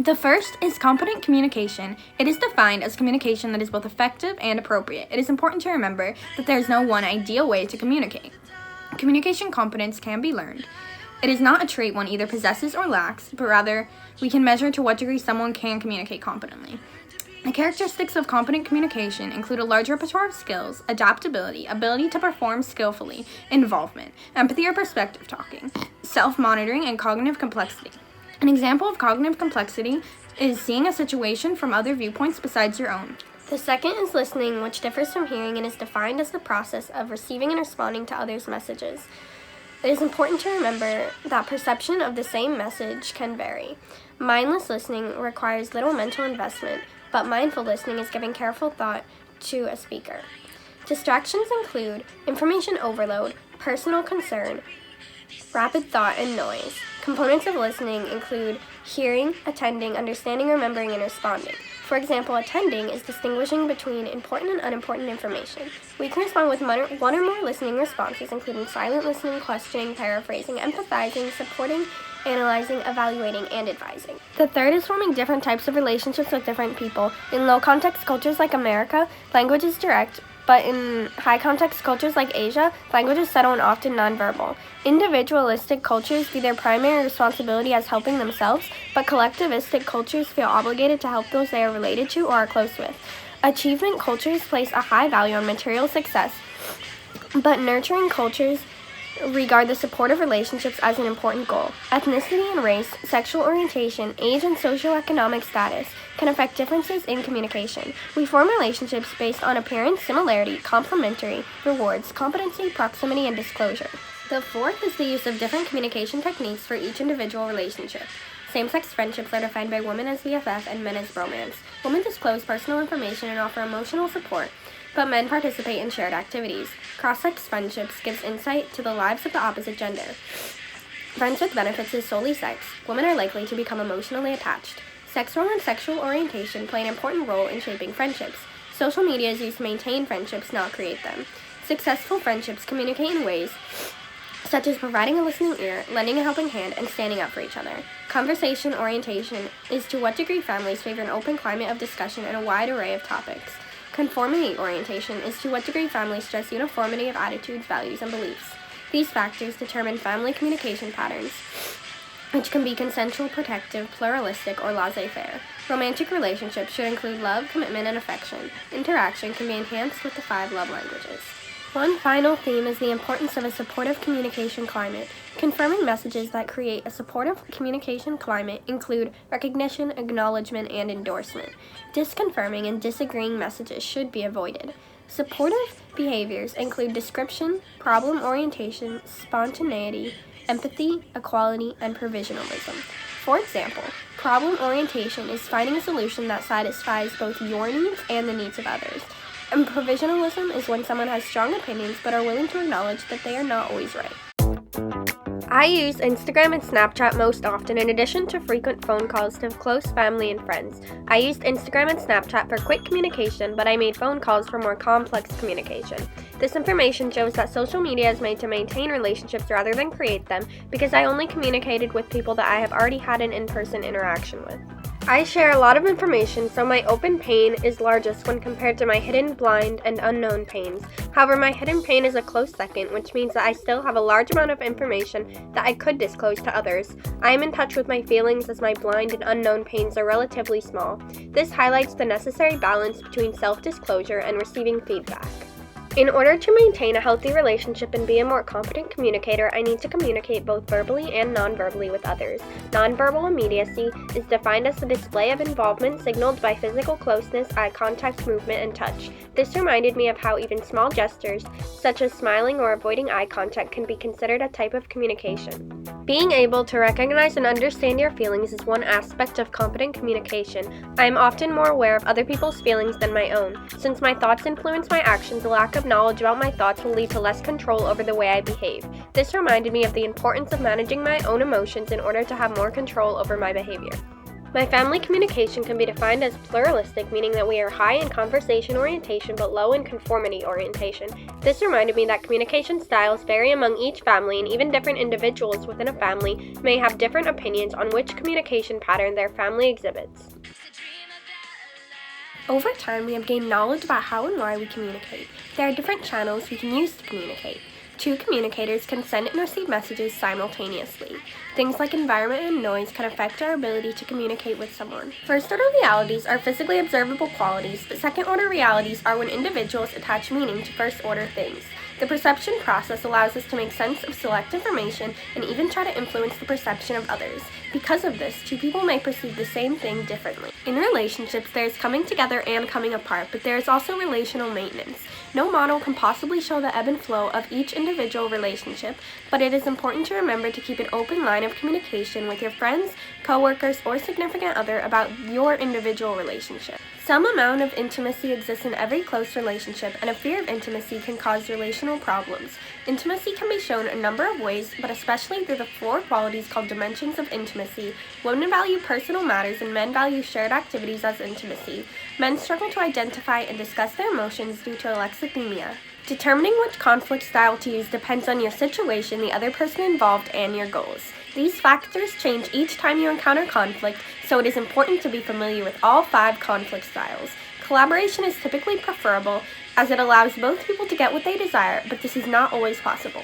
The first is competent communication. It is defined as communication that is both effective and appropriate. It is important to remember that there is no one ideal way to communicate. Communication competence can be learned. It is not a trait one either possesses or lacks, but rather we can measure to what degree someone can communicate competently. The characteristics of competent communication include a large repertoire of skills, adaptability, ability to perform skillfully, involvement, empathy or perspective talking, self-monitoring, and cognitive complexity. An example of cognitive complexity is seeing a situation from other viewpoints besides your own. The second is listening, which differs from hearing and is defined as the process of receiving and responding to others' messages. It is important to remember that perception of the same message can vary. Mindless listening requires little mental investment, but mindful listening is giving careful thought to a speaker. Distractions include information overload, personal concern, rapid thought, and noise. Components of listening include hearing, attending, understanding, remembering, and responding. For example, attending is distinguishing between important and unimportant information. We can respond with one or more listening responses, including silent listening, questioning, paraphrasing, empathizing, supporting, analyzing, evaluating, and advising. The third is forming different types of relationships with different people. In low-context cultures like America, language is direct, but in high-context cultures like Asia, language is subtle and often nonverbal. Individualistic cultures view their primary responsibility as helping themselves, but collectivistic cultures feel obligated to help those they are related to or are close with. Achievement cultures place a high value on material success, but nurturing cultures regard the support of relationships as an important goal. Ethnicity and race, sexual orientation, age, and socioeconomic status can affect differences in communication. We form relationships based on appearance, similarity, complementary, rewards, competency, proximity, and disclosure. The fourth is the use of different communication techniques for each individual relationship. Same-sex friendships are defined by women as BFF and men as bromance. Women disclose personal information and offer emotional support, but men participate in shared activities. Cross-sex friendships gives insight to the lives of the opposite gender. Friends with benefits is solely sex. Women are likely to become emotionally attached. Sex role and sexual orientation play an important role in shaping friendships. Social media is used to maintain friendships, not create them. Successful friendships communicate in ways such as providing a listening ear, lending a helping hand, and standing up for each other. Conversation orientation is to what degree families favor an open climate of discussion and a wide array of topics. Conformity orientation is to what degree families stress uniformity of attitudes, values, and beliefs. These factors determine family communication patterns, which can be consensual, protective, pluralistic, or laissez-faire. Romantic relationships should include love, commitment, and affection. Interaction can be enhanced with the 5 love languages. One final theme is the importance of a supportive communication climate. Confirming messages that create a supportive communication climate include recognition, acknowledgement, and endorsement. Disconfirming and disagreeing messages should be avoided. Supportive behaviors include description, problem orientation, spontaneity, empathy, equality, and provisionalism. For example, problem orientation is finding a solution that satisfies both your needs and the needs of others. And provisionalism is when someone has strong opinions but are willing to acknowledge that they are not always right. I use Instagram and Snapchat most often in addition to frequent phone calls to close family and friends. I used Instagram and Snapchat for quick communication, but I made phone calls for more complex communication. This information shows that social media is made to maintain relationships rather than create them because I only communicated with people that I have already had an in-person interaction with. I share a lot of information, so my open pain is largest when compared to my hidden, blind, and unknown pains. However, my hidden pain is a close second, which means that I still have a large amount of information that I could disclose to others. I am in touch with my feelings as my blind and unknown pains are relatively small. This highlights the necessary balance between self-disclosure and receiving feedback. In order to maintain a healthy relationship and be a more competent communicator, I need to communicate both verbally and non-verbally with others. Non-verbal immediacy is defined as the display of involvement signaled by physical closeness, eye contact, movement, and touch. This reminded me of how even small gestures, such as smiling or avoiding eye contact, can be considered a type of communication. Being able to recognize and understand your feelings is one aspect of competent communication. I am often more aware of other people's feelings than my own. Since my thoughts influence my actions, a lack of knowledge about my thoughts will lead to less control over the way I behave. This reminded me of the importance of managing my own emotions in order to have more control over my behavior. My family communication can be defined as pluralistic, meaning that we are high in conversation orientation but low in conformity orientation. This reminded me that communication styles vary among each family, and even different individuals within a family may have different opinions on which communication pattern their family exhibits. Over time, we have gained knowledge about how and why we communicate. There are different channels we can use to communicate. Two communicators can send and receive messages simultaneously. Things like environment and noise can affect our ability to communicate with someone. First-order realities are physically observable qualities, but second-order realities are when individuals attach meaning to first-order things. The perception process allows us to make sense of select information and even try to influence the perception of others. Because of this, two people may perceive the same thing differently. In relationships, there is coming together and coming apart, but there is also relational maintenance. No model can possibly show the ebb and flow of each individual relationship, but it is important to remember to keep an open line of communication with your friends, coworkers, or significant other about your individual relationship. Some amount of intimacy exists in every close relationship, and a fear of intimacy can cause relational problems. Intimacy can be shown a number of ways, but especially through the 4 qualities called dimensions of intimacy. Women value personal matters, and men value shared activities as intimacy. Men struggle to identify and discuss their emotions due to alexithymia. Determining which conflict style to use depends on your situation, the other person involved, and your goals. These factors change each time you encounter conflict, so it is important to be familiar with all 5 conflict styles. Collaboration is typically preferable, as it allows both people to get what they desire, but this is not always possible.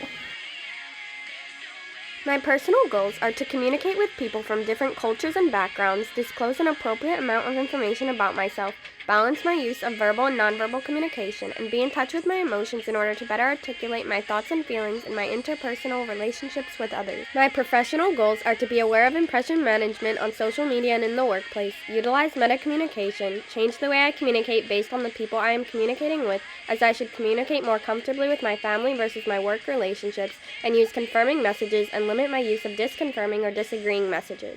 My personal goals are to communicate with people from different cultures and backgrounds, disclose an appropriate amount of information about myself, balance my use of verbal and nonverbal communication, and be in touch with my emotions in order to better articulate my thoughts and feelings in my interpersonal relationships with others. My professional goals are to be aware of impression management on social media and in the workplace, utilize meta-communication, change the way I communicate based on the people I am communicating with, as I should communicate more comfortably with my family versus my work relationships, and use confirming messages and limit my use of disconfirming or disagreeing messages.